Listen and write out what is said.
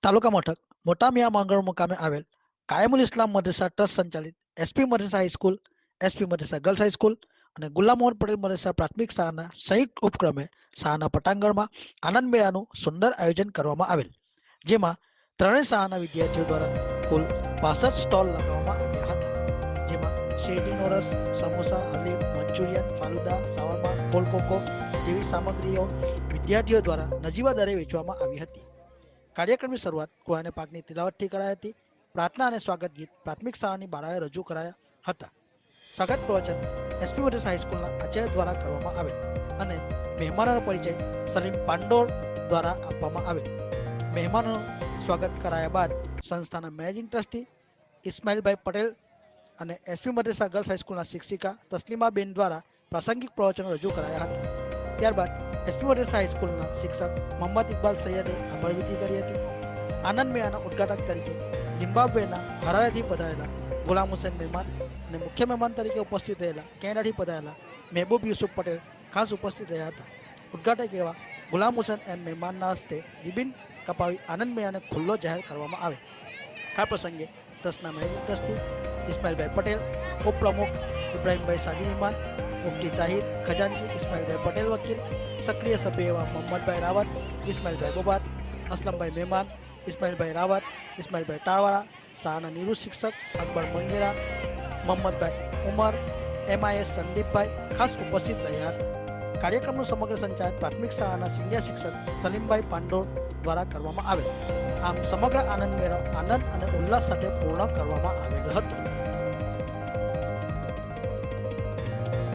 તાલુકા મથક મોટા મિયા માંગરોળ મુકામે આવેલ કાયમુલ ઇસ્લામ મદરસા ટ્રસ્ટ સંચાલિત SP Madarsa high school, SP Madarsa girls high school અને ગુલામ મોહન પટેલ મદરસા પ્રાથમિક શાળાના સંયુક્ત ઉપક્રમે શાળાના પટાંગણમાં આનંદ મેળાનું સુંદર આયોજન કરવામાં આવેલ, જેમાં ત્રણેય શાળાના વિદ્યાર્થીઓ દ્વારા કુલ 62 સ્ટોલ લગાવવામાં આવ્યા હતા, જેમાં શેરડીનો રસ, સમોસા, હલીમ, મંચુરિયન, ફાલુદા, શાવરમા, કોલકોકો જેવી સામગ્રીઓ વિદ્યાર્થીઓ દ્વારા નજીવા દરે વેચવામાં આવી હતી. કાર્યક્રમની શરૂઆત કુરાન પાકની તિલાવતથી કરાઈ હતી. પ્રાર્થના અને સ્વાગત ગીત પ્રાથમિક શાળાની બાળાએ રજૂ કરાયા હતા. સ્વાગત પ્રવચન એસપી મદરસા હાઈસ્કૂલના આચાર્ય દ્વારા કરવામાં આવેલ અને મહેમાનોનો પરિચય સલીમ પાંડોર દ્વારા આપવામાં આવેલ. મહેમાનોનું સ્વાગત કરાયા બાદ સંસ્થાના મેનેજિંગ ટ્રસ્ટી ઇસ્માઇલભાઈ પટેલ અને એસપી મદરસા ગર્લ્સ હાઈસ્કૂલના શિક્ષિકા તસ્લીમાબેન દ્વારા પ્રાસંગિક પ્રવચનો રજૂ કરાયા હતા. ત્યારબાદ એસપી મદરસા હાઈસ્કૂલના શિક્ષક મોહમ્મદ ઇકબાલ સૈયદે આભારવિધિ કરી હતી. આનંદ મેળાના ઉદ્ઘાટક તરીકે ઝિમ્બાબ્વેના હરારેથી પધારેલા ગુલામ હુસૈન મહેમાન અને મુખ્ય મહેમાન તરીકે ઉપસ્થિત રહેલા કેનેડાથી પધારેલા મહેબૂબ યુસુફ પટેલ ખાસ ઉપસ્થિત રહ્યા હતા. ઉદ્ઘાટક એવા ગુલામ હુસૈન એમ મહેમાનના હસ્તે રિબિન કપાવી આનંદ મેળાને ખુલ્લો જાહેર કરવામાં આવે. આ પ્રસંગે ટ્રસ્ટના મેનેજિંગ ટ્રસ્ટી ઇસ્માઇલભાઈ પટેલ, ઉપપ્રમુખ ઇબ્રાહીમભાઈ સાજી મહેમાન, મુફ્તી તાહિર, ખજાનચી ઇસ્માઇલભાઈ પટેલ વકીલ, સક્રિય સભ્ય એવા મોહમ્મદભાઈ રાવત, ઇસ્માઇલભાઈ બોબાર, અસલમભાઈ મહેમાન, ઇસ્માઇલભાઈ રાવત, ઇસ્માઇલભાઈ ટાળવાળા, શાળાના નિવૃત્ત શિક્ષક અકબર મંગેરા, મોહમ્મદભાઈ ઉમર, MIS સંદીપભાઈ ખાસ ઉપસ્થિત રહ્યા હતા. કાર્યક્રમનું સમગ્ર સંચાલન પ્રાથમિક શાળાના સિનિયર શિક્ષક સલીમભાઈ પાંડોર દ્વારા કરવામાં આવેલ. આમ સમગ્ર આનંદ મેળો આનંદ અને ઉલ્લાસ સાથે પૂર્ણ કરવામાં આવેલ હતો.